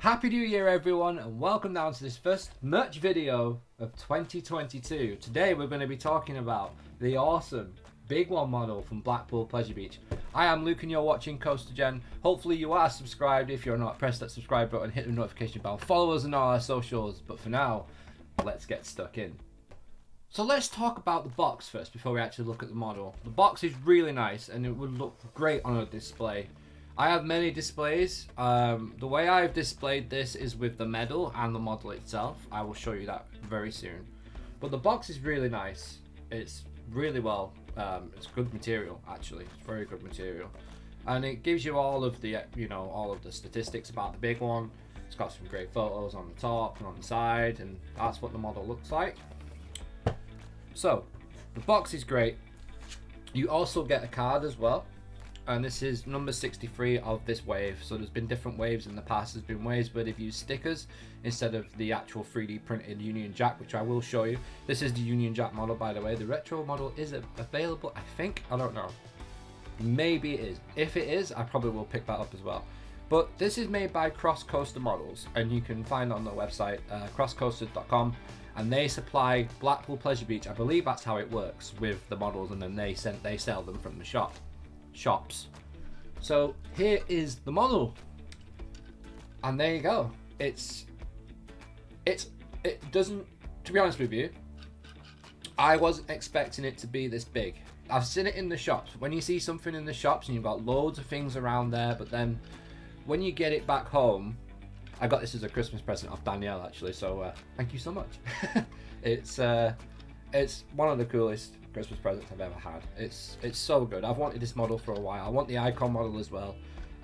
Happy New Year everyone, and welcome down to this first merch video of 2022. Today we're going to be talking about the awesome Big One model from Blackpool Pleasure Beach. I am Luke and you're watching CoasterGen. Hopefully you are subscribed. If you're not, press that subscribe button, hit the notification bell, follow us on all our socials. But for now, let's get stuck in. So let's talk about the box first before we actually look at the model. The box is really nice and it would look great on a display. I have many displays. The way I've displayed this is with the medal and the model itself. I will show you that very soon. But the box is really nice. It's really well, it's good material actually. It's very good material. And it gives you all of the, all of the statistics about the big one. It's got some great photos on the top and on the side, and that's what the model looks like. So, the box is great. You also get a card as well. And this is number 63 of this wave. So there's been different waves in the past. There's been waves where they've used stickers instead of the actual 3D printed Union Jack, which I will show you. This is the Union Jack model, by the way. The retro model is available, I think. I don't know. Maybe it is. If it is, I probably will pick that up as well. But this is made by Cross Coaster Models, and you can find it on their website, crosscoaster.com. And they supply Blackpool Pleasure Beach. I believe that's how it works with the models, and then they sell them from the shops. So here is the model, and there you go. It doesn't, to be honest with you, I wasn't expecting it to be this big. I've seen it in the shops. When you see something in the shops and you've got loads of things around there, but then when you get it back home, I got this as a Christmas present off Danielle actually, so thank you so much. It's one of the coolest Christmas presents I've ever had. It's so good. I've wanted this model for a while. I want the icon model as well.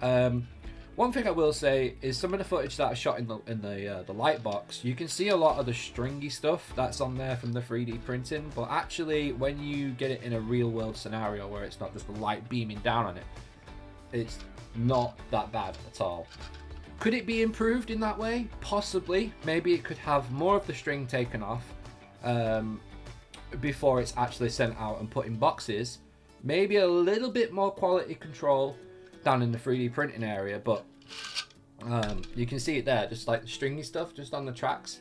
One thing I will say is some of the footage that I shot in the light box, you can see a lot of the stringy stuff that's on there from the 3D printing, but actually when you get it in a real world scenario where it's not just the light beaming down on it, it's not that bad at all. Could it be improved in that way? Possibly. Maybe it could have more of the string taken off before it's actually sent out and put in boxes. Maybe a little bit more quality control down in the 3D printing area, but you can see it there, just like the stringy stuff just on the tracks.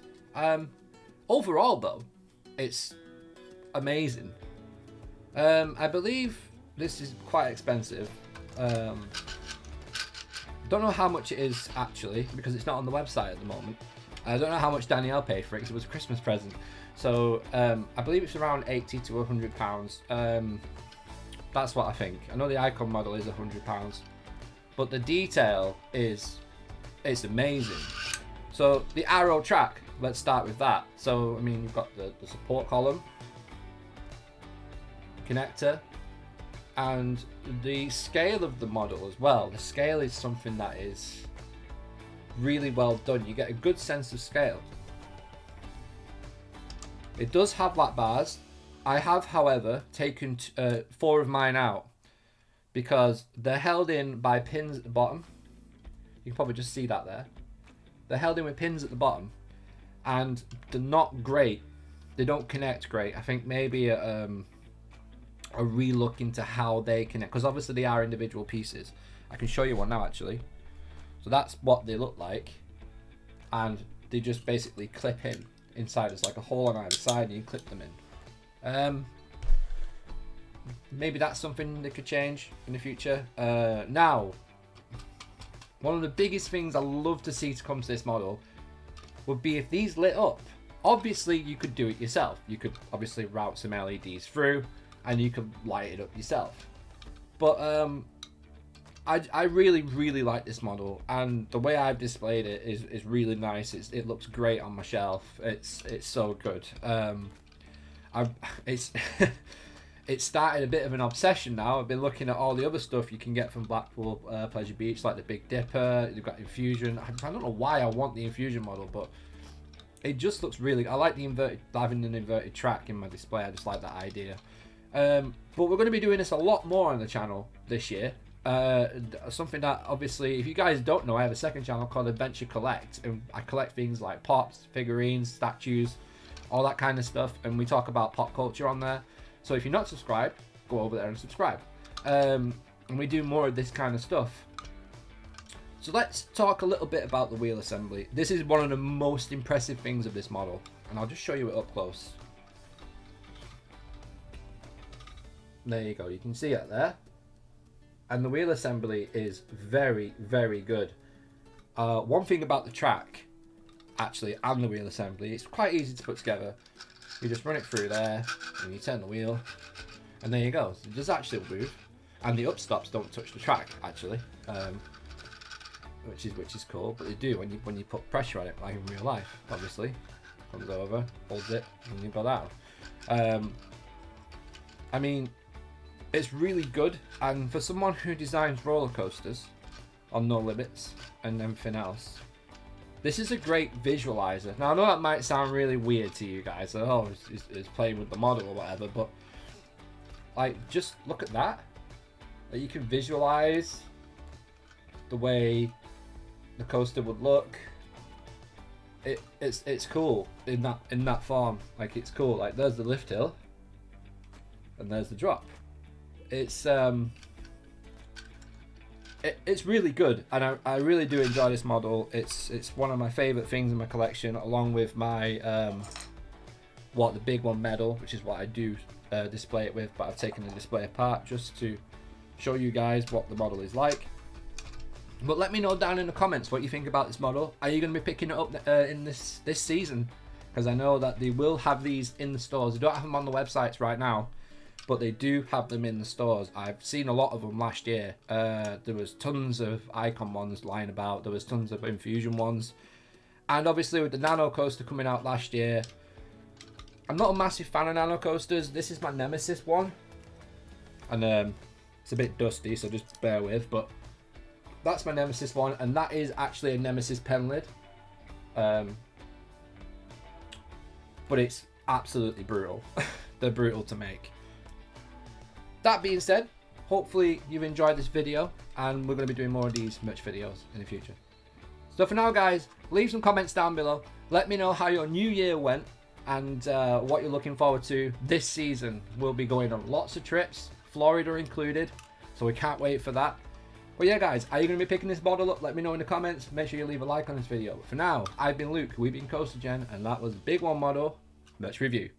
Overall though, it's amazing. I believe this is quite expensive. Don't know how much it is actually because it's not on the website at the moment. I don't know how much Danielle paid for it because it was a Christmas present. So I believe it's around £80 to £100. That's what I think. I know the icon model is £100, but the detail it's amazing. So the arrow track, let's start with that. So I mean, you've got the support column, connector, and the scale of the model as well. The scale is something that is really well done. You get a good sense of scale. It does have lap bars. I have, however, taken 4 of mine out because they're held in by pins at the bottom. You can probably just see that there. They're held in with pins at the bottom, and they're not great. They don't connect great. I think maybe a re-look into how they connect, because obviously they are individual pieces. I can show you one now actually. So that's what they look like, and they just basically clip in inside. It's like a hole on either side and you clip them in. Maybe that's something they could change in the future. Now, one of the biggest things I love to see to come to this model would be if these lit up. Obviously you could do it yourself. You could obviously route some LEDs through and you could light it up yourself. But I really like this model, and the way I've displayed it is really nice. It looks great on my shelf. It's so good. It's started a bit of an obsession now. I've been looking at all the other stuff you can get from Blackpool Pleasure Beach, like the Big Dipper. You've got Infusion. I don't know why I want the Infusion model, but it just looks really. I like the having an inverted track in my display. I just like that idea. But we're going to be doing this a lot more on the channel this year. Something that obviously, if you guys don't know, I have a second channel called Adventure Collect, and I collect things like pops, figurines, statues, all that kind of stuff, and we talk about pop culture on there. So if you're not subscribed, go over there and subscribe. And we do more of this kind of stuff. So let's talk a little bit about the wheel assembly. This is one of the most impressive things of this model, and I'll just show you it up close. There you go, you can see it there. And the wheel assembly is very, very good. One thing about the track, actually, and the wheel assembly, it's quite easy to put together. You just run it through there, and you turn the wheel, and there you go. So it does actually move, and the upstops don't touch the track, actually, which is cool. But they do when you put pressure on it, like in real life. Obviously, comes over, holds it, and you go down. I mean, it's really good, and for someone who designs roller coasters on No Limits and everything else, this is a great visualizer. Now I know that might sound really weird to you guys, like, oh, it's playing with the model or whatever, but like, just look at that. Like, you can visualize the way the coaster would look. It's cool in that form. Like, it's cool. Like, there's the lift hill, and there's the drop. It's really good, and I really do enjoy this model. It's one of my favorite things in my collection, along with my the big one medal, which is what I do display it with, but I've taken the display apart just to show you guys what the model is like. But let me know down in the comments what you think about this model. Are you going to be picking it up in this season? Because I know that they will have these in the stores. They don't have them on the websites right now, but they do have them in the stores. I've seen a lot of them last year. There was tons of Icon ones lying about. There was tons of Infusion ones. And obviously with the Nano Coaster coming out last year, I'm not a massive fan of Nano Coasters. This is my Nemesis one. And it's a bit dusty, so just bear with. But that's my Nemesis one. And that is actually a Nemesis pen lid. But it's absolutely brutal. They're brutal to make. That being said, hopefully you've enjoyed this video, and we're going to be doing more of these merch videos in the future. So for now, guys, leave some comments down below. Let me know how your new year went, and what you're looking forward to this season. We'll be going on lots of trips, Florida included, so we can't wait for that. But yeah, guys, are you going to be picking this model up? Let me know in the comments. Make sure you leave a like on this video. But for now, I've been Luke, we've been CoasterGen, and that was Big One Model Merch Review.